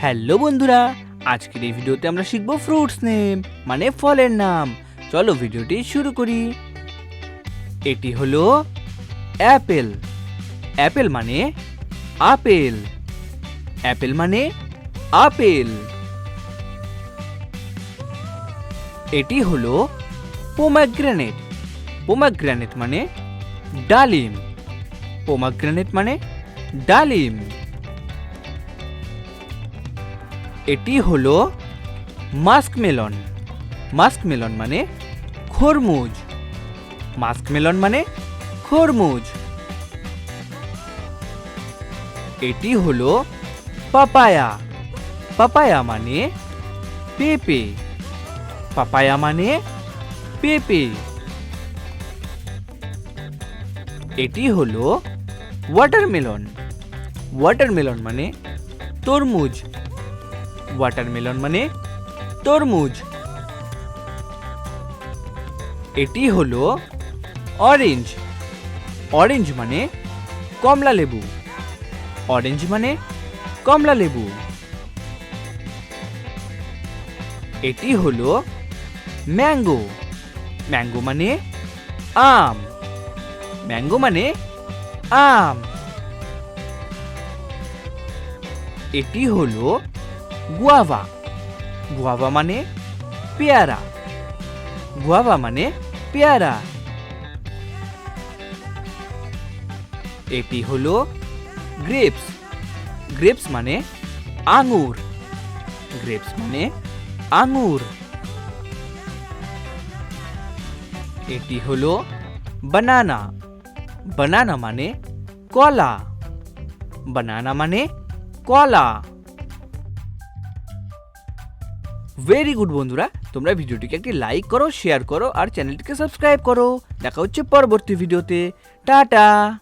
Hello বন্ধুরা, আজকের এই ভিডিওতে আমরা শিখব ফ্রুটস নেম মানে ফলের নাম। চলো ভিডিওটি শুরু করি। এটি হলো অ্যাপেল। অ্যাপেল মানে আপেল। অ্যাপেল মানে আপেল। এটি হলো পোমেগ্রেনেট। পোমেগ্রেনেট মানে ডালিম। পোমেগ্রেনেট মানে ডালিম। এটি হলো মাস্কমেলন। মাস্কমেলন মানে খরমুজ। মাস্কমেলন মানে খরমুজ। এটি হলো পাপায়া। পাপায়া মানে পেঁপে। পাপায়া মানে পেঁপে। এটি হলো ওয়াটারমেলন। ওয়াটারমেলন মানে তরমুজ। ওয়াটারমেলন মানে তরমুজ। এটি হলো অরেঞ্জ। অরেঞ্জ মানে কমলা লেবু। অরেঞ্জ মানে কমলা লেবু। এটি হলো ম্যাঙ্গো। ম্যাঙ্গো মানে আম। ম্যাঙ্গো মানে আম। এটি হলো গুয়াভা। গুয়াভা মানে পেয়ারা। গুয়াভা মানে পেয়ারা। এটি হলো গ্রেপস। গ্রেপস মানে আঙ্গুর। গ্রেপস মানে আঙ্গুর। এটি হলো বানানা। বানানা মানে কলা। বানানা মানে কলা। ভেরি গুড বন্ধুরা, তোমরা ভিডিওটিকে একটি লাইক করো, শেয়ার করো আর চ্যানেলটিকে সাবস্ক্রাইব করো। দেখা হচ্ছে পরবর্তী ভিডিওতে। টাটা।